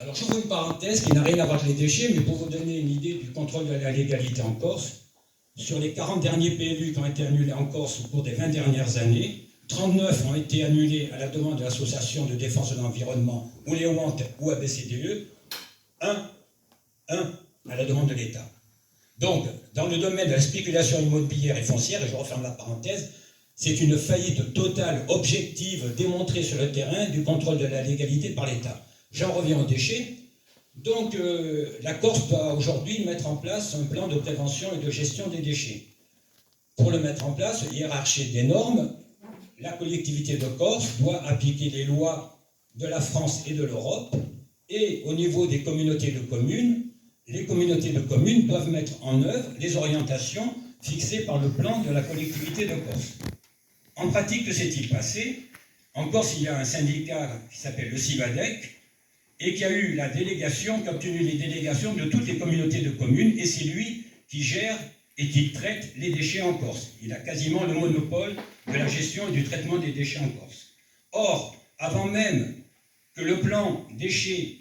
Alors, j'ouvre une parenthèse qui n'a rien à voir avec les déchets, mais pour vous donner une idée du contrôle de la légalité en Corse, sur les 40 derniers PLU qui ont été annulés en Corse au cours des 20 dernières années, 39 ont été annulés à la demande de l'association de défense de l'environnement ou les WANT ou ABCDE, un à la demande de l'État. Donc, dans le domaine de la spéculation immobilière et foncière, et je referme la parenthèse, c'est une faillite totale, objective, démontrée sur le terrain du contrôle de la légalité par l'État. J'en reviens aux déchets. Donc, la Corse doit aujourd'hui mettre en place un plan de prévention et de gestion des déchets. Pour le mettre en place, hiérarchie des normes, la collectivité de Corse doit appliquer les lois de la France et de l'Europe, et au niveau des communautés de communes, les communautés de communes doivent mettre en œuvre les orientations fixées par le plan de la collectivité de Corse. En pratique, que s'est-il passé? En Corse, il y a un syndicat qui s'appelle le CIVADEC, et qui a eu la délégation, qui a obtenu les délégations de toutes les communautés de communes, et c'est lui qui gère et qui traite les déchets en Corse. Il a quasiment le monopole de la gestion et du traitement des déchets en Corse. Or, avant même que le plan déchets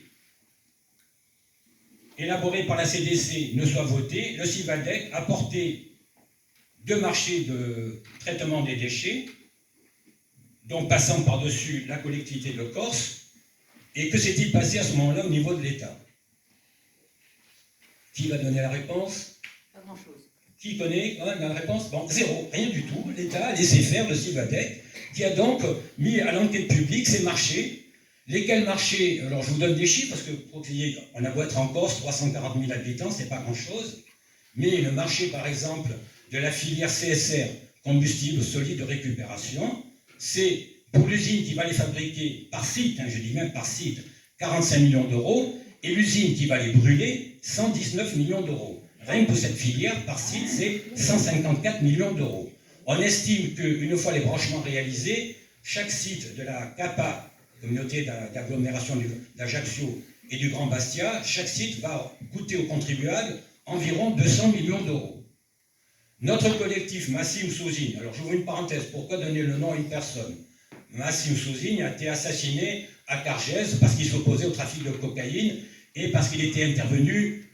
élaboré par la CDC ne soit voté, le CIVADEC a porté 2 marchés de traitement des déchets, donc passant par-dessus la collectivité de Corse. Et que s'est-il passé à ce moment-là au niveau de l'État? Qui va donner la réponse? Pas grand-chose. Qui connaît la réponse? Bon, zéro, rien du tout. L'État a laissé faire le CIVADEC, qui a donc mis à l'enquête publique ces marchés. Lesquels marchés? Alors je vous donne des chiffres, parce que pour qu'il y ait, on a beau être en Corse, 340 000 habitants, c'est pas grand-chose. Mais le marché, par exemple, de la filière CSR, combustible solide de récupération, c'est pour l'usine qui va les fabriquer par site, je dis même par site, 45 millions d'euros, et l'usine qui va les brûler, 119 millions d'euros. Rien que pour cette filière, par site, c'est 154 millions d'euros. On estime qu'une fois les branchements réalisés, chaque site de la CAPA, communauté d'agglomération d'Ajaccio et du Grand Bastia, chaque site va coûter aux contribuables environ 200 millions d'euros. Notre collectif Massim Souzine, alors j'ouvre une parenthèse, pourquoi donner le nom à une personne? Massim Souzine a été assassiné à Cargès parce qu'il s'opposait au trafic de cocaïne et parce qu'il était intervenu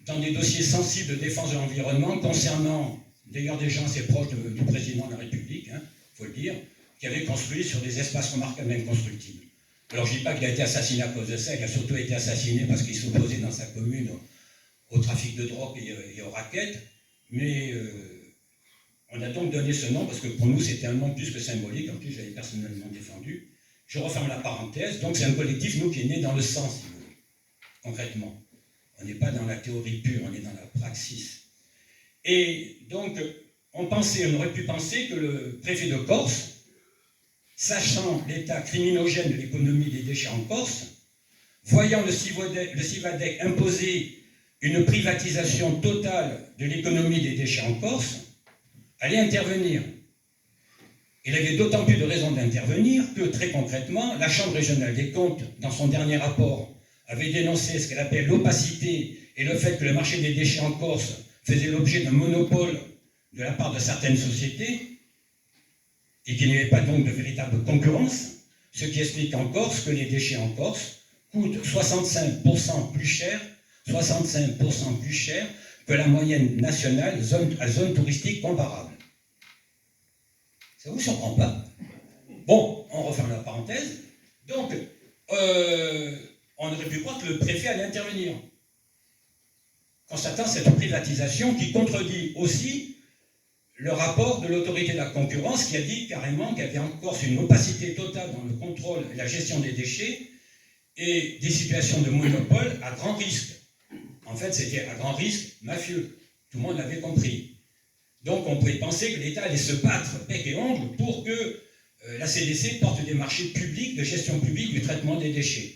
dans des dossiers sensibles de défense de l'environnement concernant d'ailleurs des gens assez proches du président de la République, faut le dire, qui avaient construit sur des espaces remarquables inconstructibles. Alors je ne dis pas qu'il a été assassiné à cause de ça, il a surtout été assassiné parce qu'il s'opposait dans sa commune au trafic de drogue et aux raquettes, mais on a donc donné ce nom parce que pour nous c'était un nom plus que symbolique, en plus j'avais personnellement défendu. Je referme la parenthèse, donc c'est un collectif, nous, qui est né dans le sens, si vous voulez, concrètement. On n'est pas dans la théorie pure, on est dans la praxis. Et donc, on aurait pu penser que le préfet de Corse, sachant l'état criminogène de l'économie des déchets en Corse, voyant le CIVADEC imposer une privatisation totale de l'économie des déchets en Corse, allait intervenir. Il avait d'autant plus de raisons d'intervenir que, très concrètement, la Chambre régionale des comptes, dans son dernier rapport, avait dénoncé ce qu'elle appelle l'opacité et le fait que le marché des déchets en Corse faisait l'objet d'un monopole de la part de certaines sociétés et qu'il n'y avait pas donc de véritable concurrence, ce qui explique en Corse que les déchets en Corse coûtent 65% plus cher que la moyenne nationale à zone touristique comparable. Ça ne vous surprend pas? Bon, on referme la parenthèse. Donc, on aurait pu croire que le préfet allait intervenir, constatant cette privatisation qui contredit aussi le rapport de l'autorité de la concurrence qui a dit carrément qu'il y avait en Corse une opacité totale dans le contrôle et la gestion des déchets et des situations de monopole à grand risque. En fait, c'était à grand risque mafieux. Tout le monde l'avait compris. Donc, on pouvait penser que l'État allait se battre bec et ongle pour que la CDC porte des marchés publics, de gestion publique du traitement des déchets.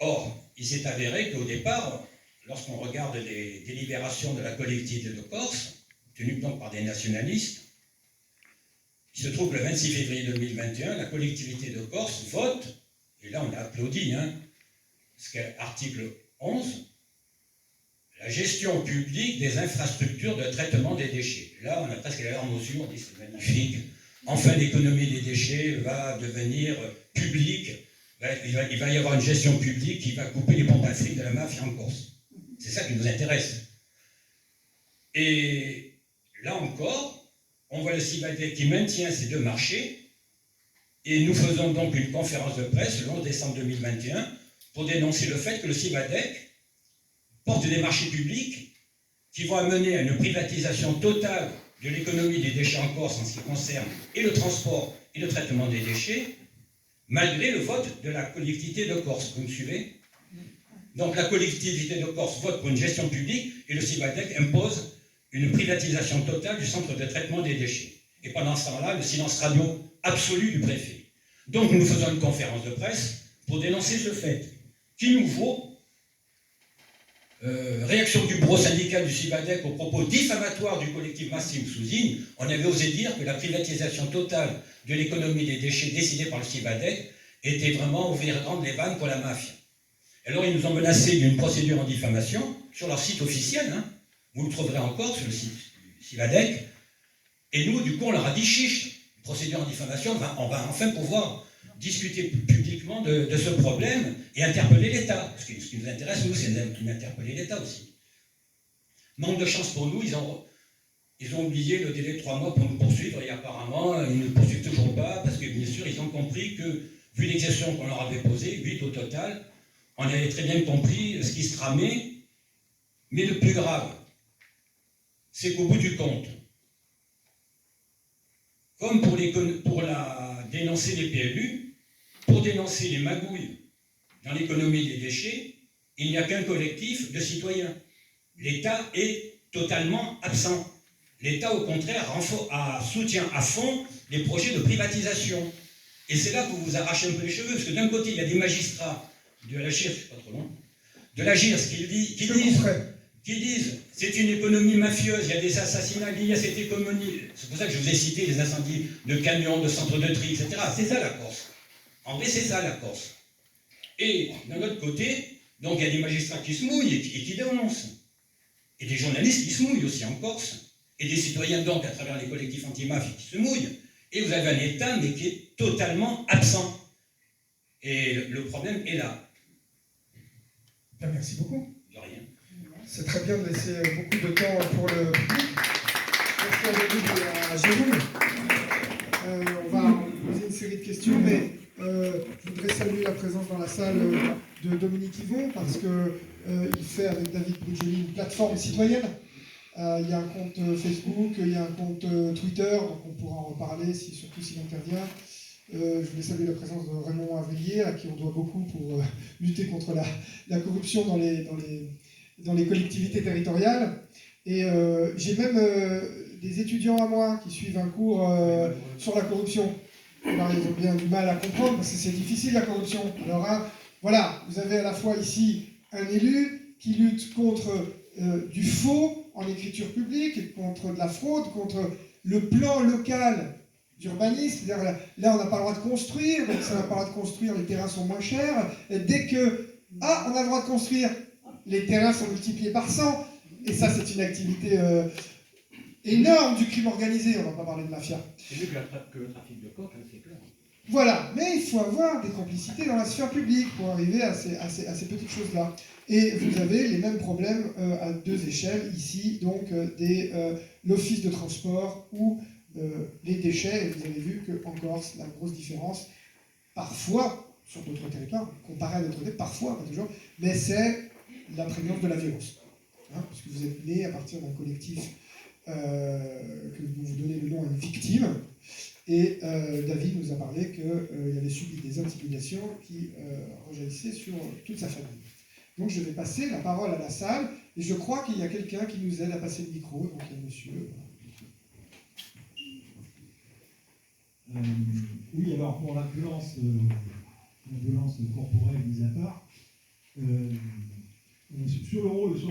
Or, il s'est avéré qu'au départ, lorsqu'on regarde les délibérations de la collectivité de Corse, tenues donc par des nationalistes, il se trouve que le 26 février 2021, la collectivité de Corse vote, et là on a applaudi, parce qu'article 11, la gestion publique des infrastructures de traitement des déchets. Là, on a presque la larme aux yeux, on dit c'est magnifique. Enfin, l'économie des déchets va devenir publique il va y avoir une gestion publique qui va couper les pompes à fric de la mafia en Corse. C'est ça qui nous intéresse. Et là encore, on voit le Cibadec qui maintient ces deux marchés, et nous faisons donc une conférence de presse le 11 décembre 2021 pour dénoncer le fait que le Cibadec porte des marchés publics qui vont amener à une privatisation totale de l'économie des déchets en Corse en ce qui concerne et le transport et le traitement des déchets, malgré le vote de la collectivité de Corse. Vous me suivez? Donc la collectivité de Corse vote pour une gestion publique et le Cibadec impose une privatisation totale du centre de traitement des déchets. Et pendant ce temps-là, le silence radio absolu du préfet. Donc nous faisons une conférence de presse pour dénoncer ce fait, qui nous vaut réaction du bureau syndical du Cibadec aux propos diffamatoires du collectif Massim Souzine. On avait osé dire que la privatisation totale de l'économie des déchets décidée par le Cibadec était vraiment ouvrir grandes les vannes pour la mafia. Alors ils nous ont menacé d'une procédure en diffamation sur leur site officiel, hein. Vous le trouverez encore sur le site du Cibadec. Et nous, du coup, on leur a dit chiche, procédure en diffamation, on va enfin pouvoir discuter publiquement de ce problème et interpeller l'État. Parce que ce qui nous intéresse, nous, c'est d'interpeller l'État aussi. Manque de chance pour nous, ils ont oublié le délai de 3 mois pour nous poursuivre et apparemment, ils ne nous poursuivent toujours pas parce que, bien sûr, ils ont compris que, vu l'exception qu'on leur avait posée, 8 au total, on avait très bien compris ce qui se tramait. Mais le plus grave, c'est qu'au bout du compte, comme pour dénoncer les PLU, pour dénoncer les magouilles dans l'économie des déchets, il n'y a qu'un collectif de citoyens. L'État est totalement absent. L'État, au contraire, soutient à fond les projets de privatisation. Et c'est là que vous vous arrachez un peu les cheveux, parce que d'un côté, il y a des magistrats de la GIRS, c'est pas trop long, de la GIRS qui disent c'est une économie mafieuse, il y a des assassinats liés à cette économie. C'est pour ça que je vous ai cité les incendies de camions, de centres de tri, etc. C'est ça la Corse. En vrai, c'est ça la Corse. Et d'un autre côté, donc il y a des magistrats qui se mouillent et qui dénoncent. Et des journalistes qui se mouillent aussi en Corse. Et des citoyens donc à travers les collectifs anti-mafia qui se mouillent. Et vous avez un État mais qui est totalement absent. Et le problème est là. Bien, merci beaucoup. De rien. C'est très bien de laisser beaucoup de temps pour le public. Merci à Jérôme. On va poser une série de questions, mais je voudrais saluer la présence dans la salle de Dominique Yvon, parce qu'il fait avec David Brugeli une plateforme citoyenne. Il y a un compte Facebook, il y a un compte Twitter, donc on pourra en reparler, surtout s'il intervient. Je voulais saluer la présence de Raymond Avrillier, à qui on doit beaucoup pour lutter contre la corruption dans les collectivités territoriales. Et j'ai même des étudiants à moi qui suivent un cours sur la corruption. Alors, ils ont bien du mal à comprendre, parce que c'est difficile la corruption. Alors voilà, vous avez à la fois ici un élu qui lutte contre du faux en écriture publique, contre de la fraude, contre le plan local d'urbanisme. C'est-à-dire, là, on n'a pas le droit de construire, donc si on n'a pas le droit de construire, les terrains sont moins chers. Et dès que, on a le droit de construire, les terrains sont multipliés par 100. Et ça, c'est une activité énorme du crime organisé. On ne va pas parler de mafia. C'est mieux que le trafic de coke, c'est clair. Voilà, mais il faut avoir des complicités dans la sphère publique pour arriver à ces petites choses-là. Et vous avez les mêmes problèmes à 2 échelles, ici, donc l'office de transport ou les déchets. Et vous avez vu qu'en Corse, la grosse différence, parfois, sur d'autres territoires, comparé à d'autres territoires, parfois, pas toujours, mais c'est la prégnance de la violence. Hein, parce que vous êtes né à partir d'un collectif que vous donnez le nom à une victime. Et David nous a parlé qu'il avait subi des intimidations qui rejaillissaient sur toute sa famille. Donc je vais passer la parole à la salle, et je crois qu'il y a quelqu'un qui nous aide à passer le micro, donc il y a monsieur. Oui, alors pour la violence corporelle mise à part, sur le rôle, sur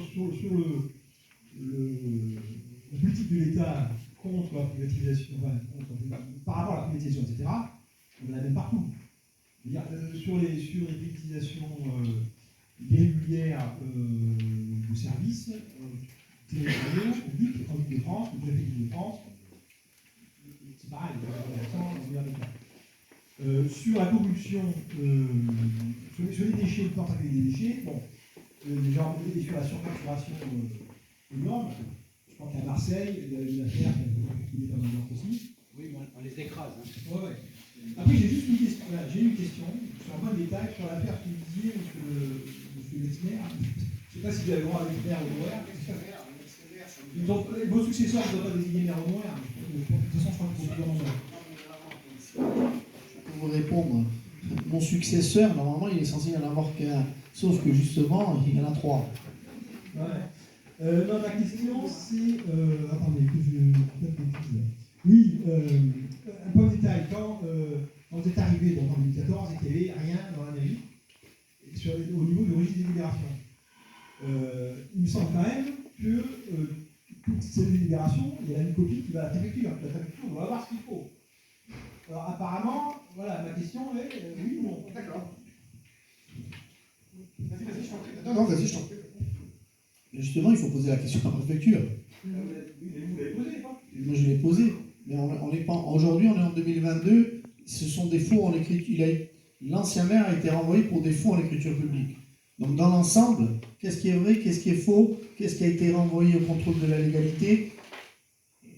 la politique de l'État contre la privatisation, par rapport à la privatisation, etc., on la même partout. Sur les privatisations irrégulières de services territoriaux, publics, en Île-de-France, le préfet d'Île-de-France, c'est pareil, on regarde l'État. Sur la pollution, sur les déchets, le porte avec des déchets, bon, déjà on est sur la surfacturation énorme. Je crois qu'à Marseille, il y a une affaire qui est pas mal aussi. Oui, mais on les écrase. Hein. Ouais, ouais. Après, j'ai juste une question, voilà, j'ai une question sur un point de détail sur l'affaire que vous disiez, monsieur Lexner. Je ne sais pas si vous avez le droit à Lexner ou Noël. Donc, vos successeurs ne doivent pas désigner maire au Noël. De toute façon, je crois que c'est plus Pour vous répondre, mon successeur, normalement, il est censé y en avoir qu'un. Sauf que justement, il y en a 3. Ouais. Non, ma question, c'est. Attendez, que je peut-être maîtrise. Oui, un point de détail. Quand vous êtes arrivé donc, en 2014 et qu'il n'y avait rien dans la mairie, au niveau du registre des délibérations, il me semble quand même que toutes ces délibérations, il y a une copie qui va à la préfecture. La préfecture doit avoir ce qu'il faut. Alors apparemment, voilà, ma question est oui ou non. D'accord. Vas-y, je t'en prie. Non, vas-y, je t'en prie. Justement, il faut poser la question à la préfecture. Vous l'avez posé, quoi. Moi, je l'ai posé. Mais on n'est pas. Aujourd'hui, on est en 2022. Ce sont des faux en écriture. L'ancien maire a été renvoyé pour des faux en écriture publique. Donc, dans l'ensemble, qu'est-ce qui est vrai, qu'est-ce qui est faux, qu'est-ce qui a été renvoyé au contrôle de la légalité?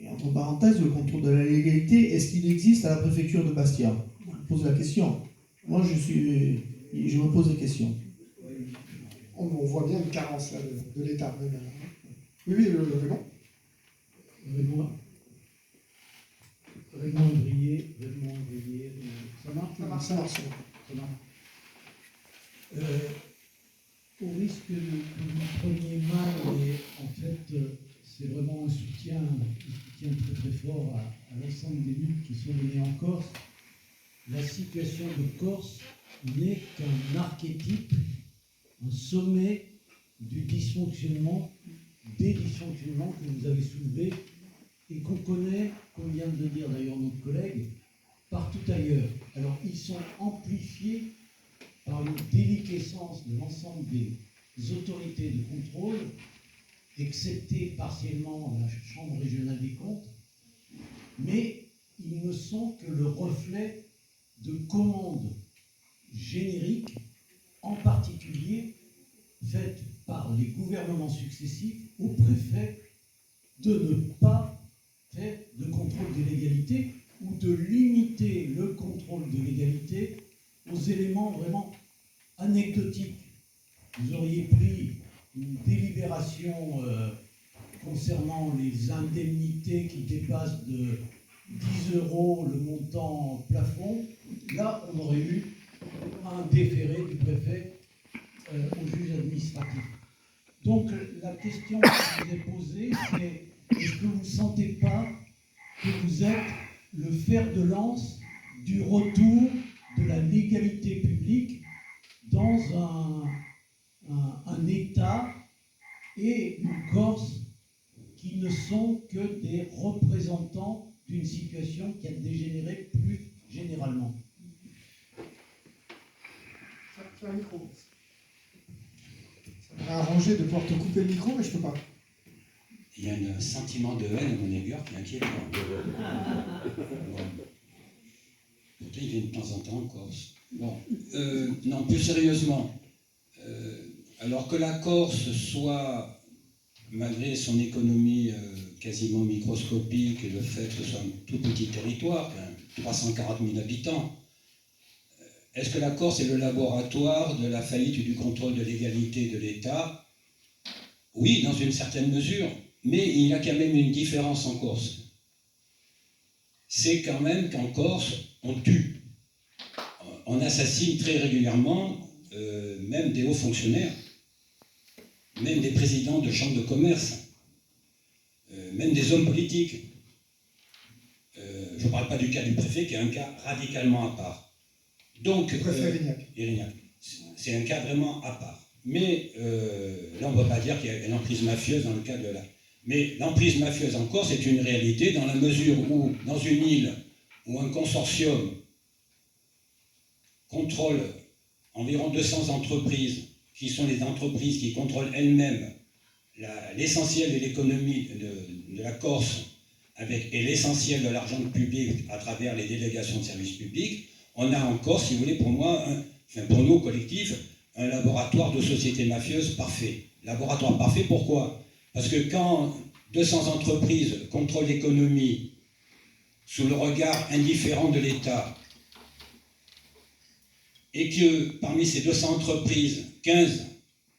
Et entre parenthèses, le contrôle de la légalité, est-ce qu'il existe à la préfecture de Bastia? Je pose la question. Moi, je me pose des questions. On voit bien une carence là, de l'État. Oui, le Raymond. Raymond Ouvrier, ça marche? Ça marche. Ça marche. Au risque que vous preniez mal, mais en fait, c'est vraiment un soutien très très fort à l'ensemble des luttes qui sont menées en Corse. La situation de Corse n'est qu'un archétype, un sommet du dysfonctionnement, des dysfonctionnements que vous avez soulevés et qu'on connaît, comme vient de le dire d'ailleurs notre collègue, partout ailleurs. Alors ils sont amplifiés par une déliquescence de l'ensemble des autorités de contrôle, excepté partiellement la Chambre régionale des comptes, mais ils ne sont que le reflet de commandes génériques, en particulier faites par les gouvernements successifs aux préfets de ne pas faire de contrôle de légalité ou de limiter le contrôle de légalité aux éléments vraiment anecdotiques. Vous auriez pris une délibération concernant les indemnités qui dépassent de 10 € le montant plafond. Là, on aurait eu un déféré du préfet au juge administratif. Donc, la question que je vous ai posée, c'est est-ce que vous ne sentez pas que vous êtes le fer de lance du retour de la légalité publique dans un État et une Corse qui ne sont que des représentants d'une situation qui a dégénéré plus généralement? Ça un micro. Ça m'aurait arrangé de pouvoir te couper le micro, mais je peux pas. Il y a un sentiment de haine à mon égard qui est inquiétant. Pourtant, il vient de temps en temps en Corse. Bon, non, plus sérieusement, alors que la Corse soit, malgré son économie quasiment microscopique et le fait que ce soit un tout petit territoire, 340 000 habitants, est-ce que la Corse est le laboratoire de la faillite du contrôle de légalité de l'État? Oui, dans une certaine mesure, mais il y a quand même une différence en Corse. C'est quand même qu'en Corse, on tue, on assassine très régulièrement même des hauts fonctionnaires, même des présidents de chambres de commerce, même des hommes politiques. Je ne parle pas du cas du préfet, qui est un cas radicalement à part. Donc, Le préfet Erignac, c'est un cas vraiment à part. Mais là, on ne va pas dire qu'il y a une emprise mafieuse dans le cas de la... Mais l'emprise mafieuse en Corse est une réalité dans la mesure où, dans une île où un consortium contrôle environ 200 entreprises, qui sont les entreprises qui contrôlent elles-mêmes l'essentiel de l'économie de la Corse et l'essentiel de l'argent public à travers les délégations de services publics, on a encore, si vous voulez, pour moi, pour nous, collectifs, un laboratoire de société mafieuse parfait. Laboratoire parfait, pourquoi? Parce que quand 200 entreprises contrôlent l'économie sous le regard indifférent de l'État, et que parmi ces 200 entreprises, 15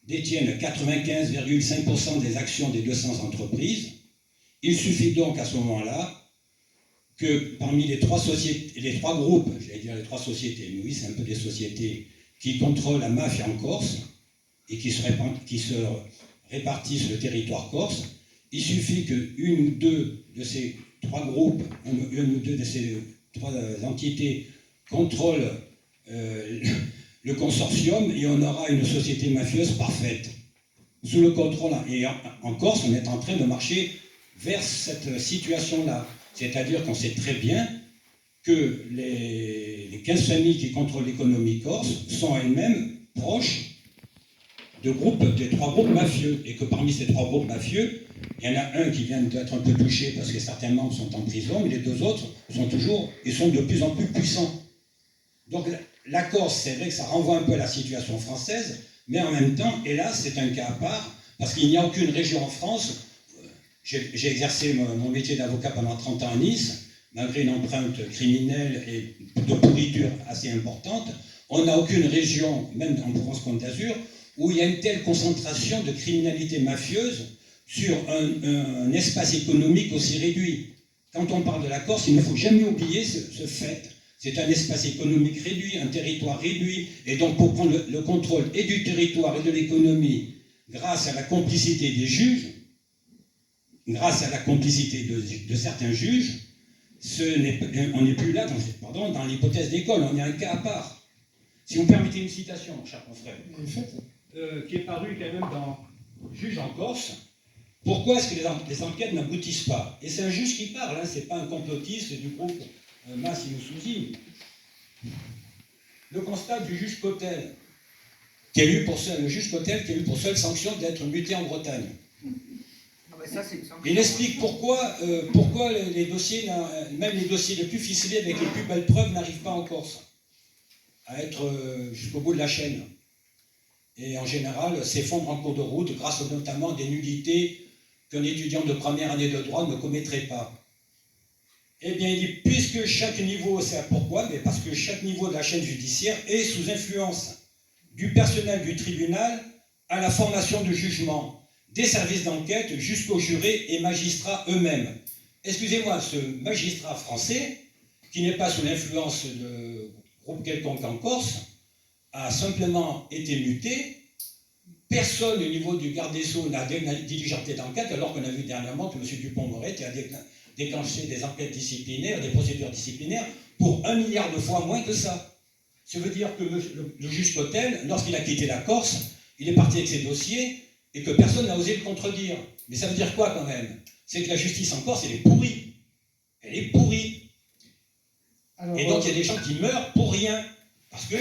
détiennent 95,5% des actions des 200 entreprises, il suffit donc à ce moment-là que parmi les trois groupes, j'allais dire les trois sociétés, mais oui, c'est un peu des sociétés qui contrôlent la mafia en Corse et qui se répartissent le territoire corse, il suffit qu'une ou deux de ces trois groupes, une ou deux de ces trois entités contrôlent le consortium et on aura une société mafieuse parfaite, sous le contrôle. Et en Corse, on est en train de marcher vers cette situation-là. C'est-à-dire qu'on sait très bien que les 15 familles qui contrôlent l'économie corse sont elles-mêmes proches des trois groupes mafieux. Et que parmi ces trois groupes mafieux, il y en a un qui vient d'être un peu touché parce que certains membres sont en prison, mais les deux autres sont de plus en plus puissants. Donc la Corse, c'est vrai que ça renvoie un peu à la situation française, mais en même temps, hélas, c'est un cas à part, parce qu'il n'y a aucune région en France. J'ai exercé mon métier d'avocat pendant 30 ans à Nice, malgré une empreinte criminelle et de pourriture assez importante. On n'a aucune région, même en Provence-Côte d'Azur, où il y a une telle concentration de criminalité mafieuse sur un espace économique aussi réduit. Quand on parle de la Corse, il ne faut jamais oublier ce fait. C'est un espace économique réduit, un territoire réduit, et donc pour prendre le contrôle et du territoire et de l'économie, grâce à la complicité des juges, grâce à la complicité de certains juges, on n'est plus là dans l'hypothèse d'école, on est un cas à part. Si vous permettez une citation, mon cher confrère, qui est parue quand même dans Juge en Corse, pourquoi est-ce que les enquêtes n'aboutissent pas? Et c'est un juge qui parle, hein, c'est pas un complotiste du groupe Massimo Sousi. Le constat du juge Cotel, le juge Cotel qui a eu pour seule sanction d'être muté en Bretagne. Il explique pourquoi les dossiers, même les dossiers les plus ficelés avec les plus belles preuves, n'arrivent pas en Corse à être jusqu'au bout de la chaîne. Et en général, s'effondrent en cours de route grâce notamment à des nullités qu'un étudiant de première année de droit ne commettrait pas. Eh bien, il dit, puisque chaque niveau, c'est pourquoi? Mais parce que chaque niveau de la chaîne judiciaire est sous influence du personnel du tribunal à la formation de jugement, des services d'enquête jusqu'aux jurés et magistrats eux-mêmes. Excusez-moi, ce magistrat français, qui n'est pas sous l'influence de groupe quelconque en Corse, a simplement été muté. Personne au niveau du garde des Sceaux n'a diligenté d'enquête, alors qu'on a vu dernièrement que M. Dupond-Moretti a déclenché des enquêtes disciplinaires, des procédures disciplinaires, pour 1 milliard de fois moins que ça. Ça veut dire que le juge Cotel, lorsqu'il a quitté la Corse, il est parti avec ses dossiers et que personne n'a osé le contredire. Mais ça veut dire quoi quand même? C'est que la justice en Corse, elle est pourrie. Elle est pourrie. Alors, et donc il y a des gens qui meurent pour rien. Parce que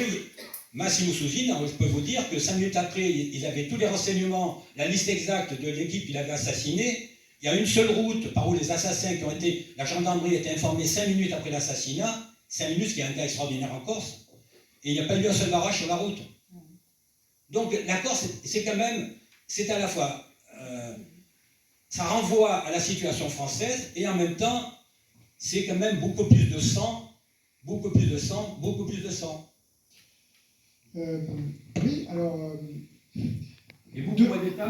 Massimo Sousi, je peux vous dire que 5 minutes après, ils avaient tous les renseignements, la liste exacte de l'équipe qu'il avait assassinée. Il y a une seule route par où les assassins qui ont été... La gendarmerie a été informée 5 minutes après l'assassinat. 5 minutes, ce qui est un cas extraordinaire en Corse. Et il n'y a pas eu un seul barrage sur la route. Donc la Corse, c'est quand même... C'est à la fois... ça renvoie à la situation française et en même temps, c'est quand même beaucoup plus de sang, beaucoup plus de sang, beaucoup plus de sang. Oui, alors... et beaucoup moins d'État,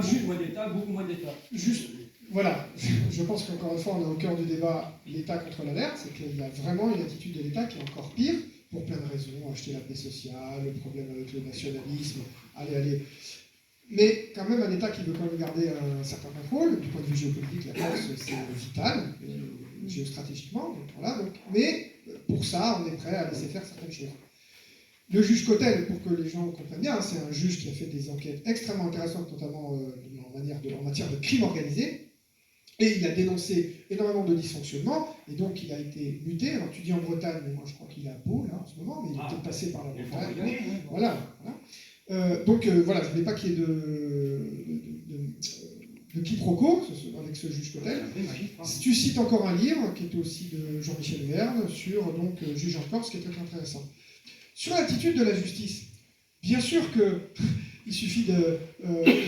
beaucoup moins d'État. Juste, voilà, je pense qu'encore une fois, on est au cœur du débat, l'État contre l'alerte, c'est qu'il y a vraiment une attitude de l'État qui est encore pire, pour plein de raisons, acheter la paix sociale, le problème avec le nationalisme, allez. Mais quand même un État qui veut quand même garder un certain contrôle, du point de vue géopolitique, la Corse, c'est vital, géostratégiquement, donc voilà, mais pour ça, on est prêt à laisser faire certaines choses. Le juge Cotel, pour que les gens comprennent bien, c'est un juge qui a fait des enquêtes extrêmement intéressantes, notamment en matière de crime organisé, et il a dénoncé énormément de dysfonctionnements, et donc il a été muté. Alors tu dis en Bretagne, mais moi je crois qu'il est à Pau, là, en ce moment, mais il est peut-être passé par la Bretagne. Voilà. Donc voilà, je ne voulais pas qu'il y ait de quiproquo avec ce juge Cotel. Tu cites encore un livre, qui est aussi de Jean-Michel Verne, sur donc Juge en Corse, qui est très intéressant. Sur l'attitude de la justice, bien sûr qu'il suffit de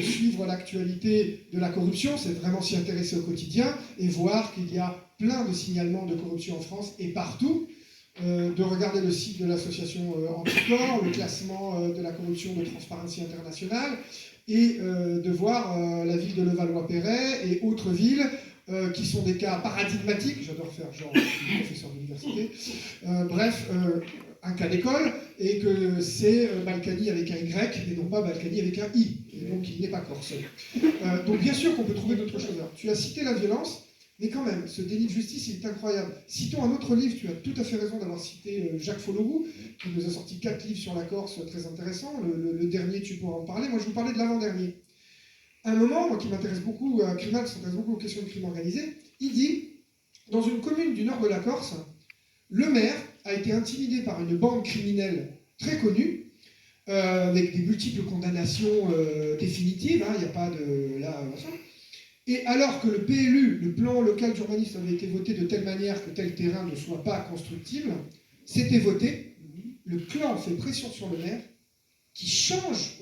suivre l'actualité de la corruption, c'est vraiment s'y intéresser au quotidien et voir qu'il y a plein de signalements de corruption en France et partout, de regarder le site de l'association Anticor, le classement de la corruption de Transparency International, et de voir la ville de Levallois-Perret et autres villes qui sont des cas paradigmatiques, j'adore faire genre professeur d'université, bref, un cas d'école, et que c'est Balkany avec un Y, et non pas Balkany avec un I, et donc il n'est pas corse. Donc bien sûr qu'on peut trouver d'autres choses. Alors, tu as cité la violence, mais quand même, ce déni de justice, il est incroyable. Citons un autre livre, tu as tout à fait raison d'avoir cité Jacques Folloroux, qui nous a sorti 4 livres sur la Corse très intéressants. Le dernier, tu pourras en parler. Moi, je vous parlais de l'avant-dernier. À un moment, moi qui m'intéresse beaucoup à Crimal, qui s'intéresse beaucoup aux questions de crime organisé, il dit, dans une commune du nord de la Corse, le maire a été intimidé par une bande criminelle très connue, avec des multiples condamnations définitives, il n'y a pas de... Là, et alors que le PLU, le plan local d'urbanisme, avait été voté de telle manière que tel terrain ne soit pas constructible, c'était voté, le clan fait pression sur le maire, qui change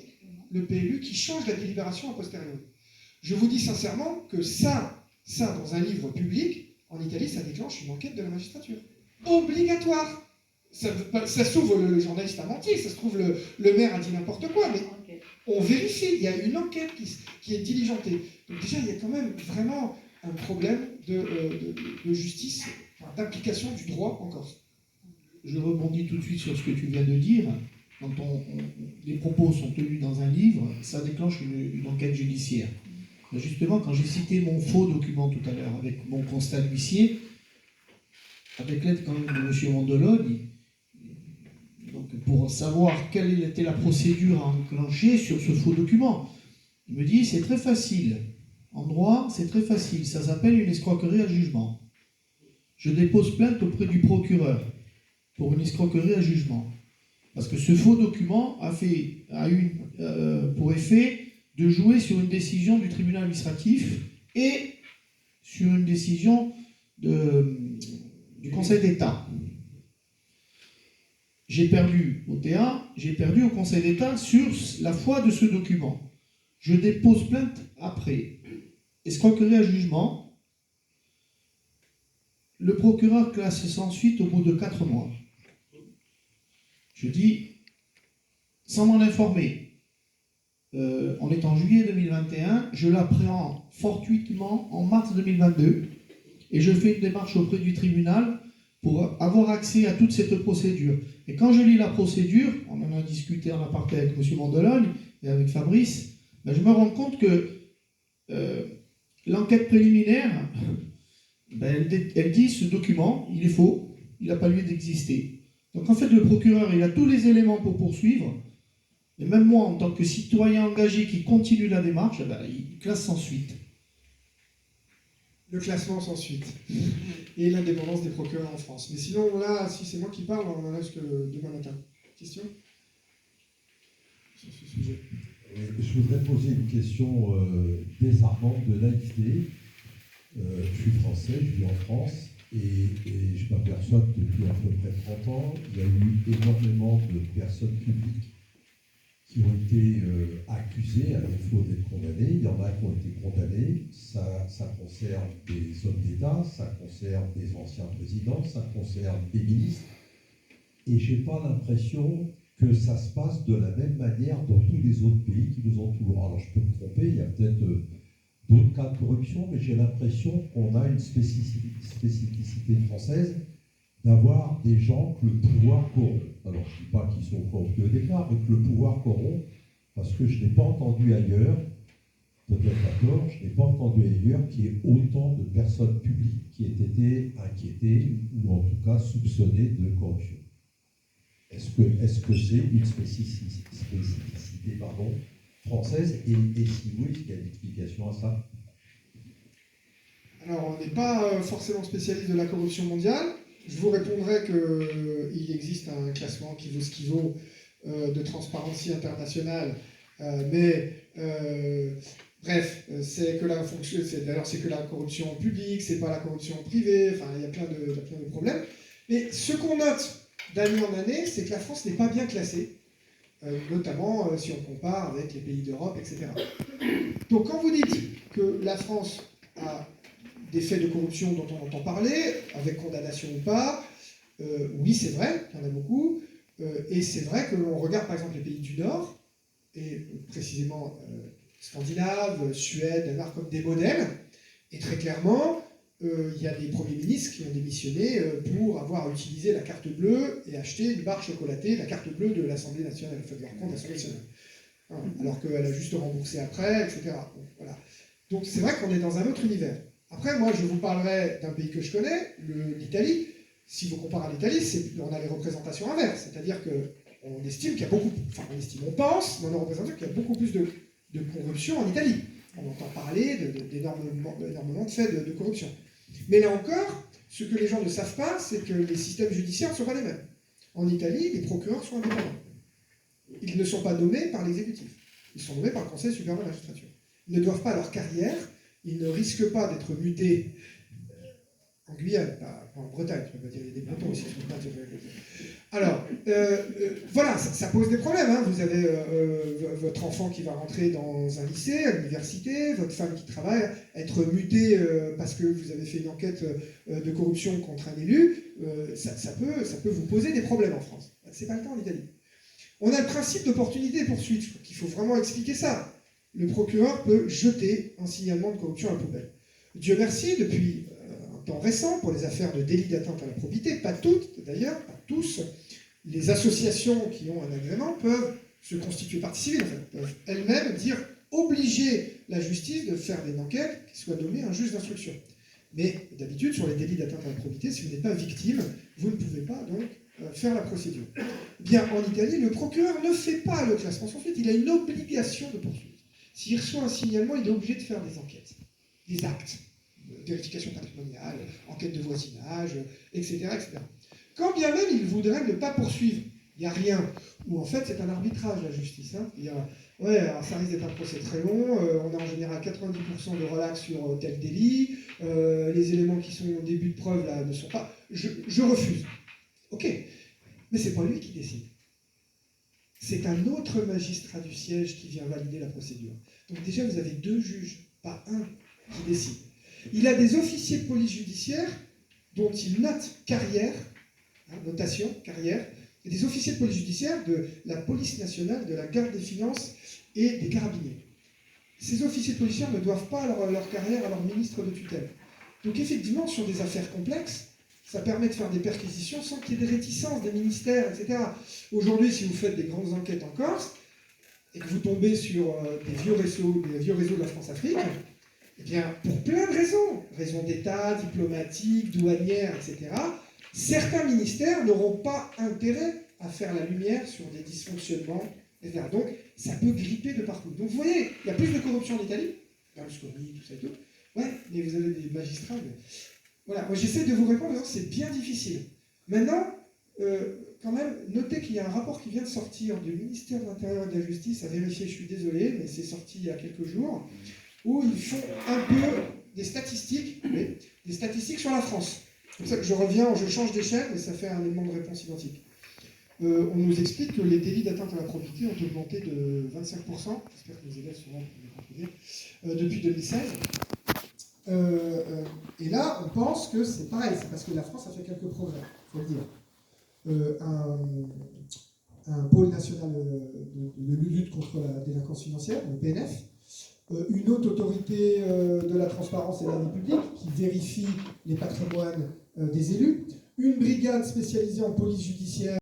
le PLU, qui change la délibération a posteriori. Je vous dis sincèrement que ça, dans un livre public, en Italie, ça déclenche une enquête de la magistrature. Obligatoire. Ça se trouve, le journaliste a menti, ça se trouve, le maire a dit n'importe quoi, mais on vérifie, il y a une enquête qui est diligentée. Donc déjà, il y a quand même vraiment un problème de justice, enfin, d'application du droit en Corse. Je rebondis tout de suite sur ce que tu viens de dire. Quand les propos sont tenus dans un livre, ça déclenche une enquête judiciaire. Mais justement, quand j'ai cité mon faux document tout à l'heure avec mon constat d'huissier, avec l'aide quand même de M. Mondologne, donc pour savoir quelle était la procédure à enclencher sur ce faux document, il me dit c'est très facile. En droit, c'est très facile. Ça s'appelle une escroquerie à jugement. Je dépose plainte auprès du procureur pour une escroquerie à jugement. Parce que ce faux document a eu pour effet de jouer sur une décision du tribunal administratif et sur une décision du Conseil d'État. J'ai perdu au TA, j'ai perdu au Conseil d'État sur la foi de ce document. Je dépose plainte après. Escroquerie à jugement. Le procureur classe sans suite au bout de 4 mois. Je dis, sans m'en informer, on est en juillet 2021, je l'appréhende fortuitement en mars 2022 et je fais une démarche auprès du tribunal pour avoir accès à toute cette procédure. Et quand je lis la procédure, on en a discuté en aparté avec M. Mondologne et avec Fabrice, ben je me rends compte que l'enquête préliminaire, ben elle dit ce document, il est faux, il n'a pas lieu d'exister. Donc en fait, le procureur, il a tous les éléments pour poursuivre. Et même moi, en tant que citoyen engagé qui continue la démarche, ben, il classe sans suite. Le classement sans suite. Et l'indépendance des procureurs en France. Mais sinon, là, si c'est moi qui parle, on en reste que demain matin. Question sur ce sujet? Je voudrais poser une question désarmante de naïveté. Je suis français, je vis en France. Et je m'aperçois que depuis à peu près 30 ans, il y a eu énormément de personnes publiques qui ont été accusées à défaut d'être condamnées. Il y en a qui ont été condamnés. Ça concerne des hommes d'État, ça concerne des anciens présidents, ça concerne des ministres. Et je n'ai pas l'impression que ça se passe de la même manière dans tous les autres pays qui nous entourent. Alors je peux me tromper, il y a peut-être d'autres cas de corruption, mais j'ai l'impression qu'on a une spécificité française d'avoir des gens que le pouvoir corrompt. Alors je ne dis pas qu'ils sont corrompus au départ, mais que le pouvoir corrompt, parce que je n'ai pas entendu ailleurs, peut-être à tort, je n'ai pas entendu ailleurs qu'il y ait autant de personnes publiques qui aient été inquiétées, ou en tout cas soupçonnées de corruption. Est-ce que c'est une spécificité française, et si oui, est-ce qu'il y a une explication à ça? Alors, on n'est pas forcément spécialiste de la corruption mondiale. Je vous répondrai qu'il existe un classement qui vaut ce qu'il vaut de Transparency International, bref, c'est que la corruption publique, c'est pas la corruption privée, enfin, il y a plein de problèmes. Mais ce qu'on note d'année en année, c'est que la France n'est pas bien classée, notamment si on compare avec les pays d'Europe, etc. Donc quand vous dites que la France a des faits de corruption dont on entend parler, avec condamnation ou pas, oui, c'est vrai, il y en a beaucoup, et c'est vrai que l'on regarde par exemple les pays du Nord, et précisément Scandinave, Suède, Danemark comme des modèles, et très clairement, il y a des premiers ministres qui ont démissionné pour avoir utilisé la carte bleue et acheté une barre chocolatée, la carte bleue de l'Assemblée nationale, enfin de leur compte de l'Assemblée nationale. Alors qu'elle a juste remboursé après, etc. Donc, voilà. Donc c'est vrai qu'on est dans un autre univers. Après, moi, je vous parlerai d'un pays que je connais, l'Italie. Si vous comparez à l'Italie, on a les représentations inverses. C'est-à-dire qu'on estime qu'il y a beaucoup... Enfin, on pense, dans nos représentations, qu'il y a beaucoup plus de corruption en Italie. On entend parler d'énormément de faits de corruption. Mais là encore, ce que les gens ne savent pas, c'est que les systèmes judiciaires ne sont pas les mêmes. En Italie, les procureurs sont indépendants. Ils ne sont pas nommés par l'exécutif. Ils sont nommés par le Conseil supérieur de la magistrature. Ils ne doivent pas leur carrière, ils ne risquent pas d'être mutés en Guyane, pas en Bretagne, tu peux pas dire, il y a des Bretons aussi. Alors, voilà, ça pose des problèmes. Hein. Vous avez votre enfant qui va rentrer dans un lycée, à l'université, votre femme qui travaille, être mutée parce que vous avez fait une enquête de corruption contre un élu, ça peut vous poser des problèmes en France. C'est pas le cas en Italie. On a le principe d'opportunité et poursuite. Je crois qu'il faut vraiment expliquer ça. Le procureur peut jeter un signalement de corruption à la poubelle. Dieu merci, depuis un temps récent, pour les affaires de délit d'atteinte à la probité, pas toutes d'ailleurs, pas tous, les associations qui ont un agrément peuvent se constituer partie civile, en fait, peuvent elles-mêmes obliger la justice de faire des enquêtes qui soient données à un juge d'instruction. Mais d'habitude, sur les délits d'atteinte à la probité, si vous n'êtes pas victime, vous ne pouvez pas donc faire la procédure. Bien, en Italie, le procureur ne fait pas le classement sans suite, il a une obligation de poursuite. S'il reçoit un signalement, il est obligé de faire des enquêtes, des actes, vérification patrimoniale, enquête de voisinage, etc., etc. Quand bien même il voudrait ne pas poursuivre, il n'y a rien, ou en fait c'est un arbitrage la justice. Hein. Il y a, ouais, alors ça risque d'être un procès très long, on a en général 90% de relax sur tel délit, les éléments qui sont au début de preuve là ne sont pas... Je refuse. Ok, mais c'est pas lui qui décide. C'est un autre magistrat du siège qui vient valider la procédure. Donc déjà, vous avez deux juges, pas un, qui décident. Il a des officiers de police judiciaire dont il note carrière, notation, carrière, et des officiers de police judiciaire de la police nationale, de la garde des finances et des carabiniers. Ces officiers de police judiciaire ne doivent pas leur carrière à leur ministre de tutelle. Donc effectivement, sur des affaires complexes, ça permet de faire des perquisitions sans qu'il y ait des réticences des ministères, etc. Aujourd'hui, si vous faites des grandes enquêtes en Corse, et que vous tombez sur des vieux réseaux de la France-Afrique, eh bien, pour plein de raisons d'État, diplomatiques, douanières, etc., certains ministères n'auront pas intérêt à faire la lumière sur des dysfonctionnements, etc. Donc, ça peut gripper de partout. Donc, vous voyez, il y a plus de corruption en Italie, Berlusconi, tout ça et tout. Ouais, mais vous avez des magistrats. Mais... Voilà, moi j'essaie de vous répondre, c'est bien difficile. Maintenant, quand même, notez qu'il y a un rapport qui vient de sortir du ministère de l'Intérieur et de la Justice, à vérifier, je suis désolé, mais c'est sorti il y a quelques jours, où ils font un peu des statistiques, sur la France. C'est pour ça que je change d'échelle, mais ça fait un élément de réponse identique. On nous explique que les délits d'atteinte à la probité ont augmenté de 25%, j'espère que mes élèves sont là pour me comprendre, depuis 2016. Et là, on pense que c'est pareil, c'est parce que la France a fait quelques progrès, il faut le dire. Un pôle national de lutte contre la délinquance financière, le PNF, une haute autorité de la transparence et de la vie publique qui vérifie les patrimoines des élus, une brigade spécialisée en police judiciaire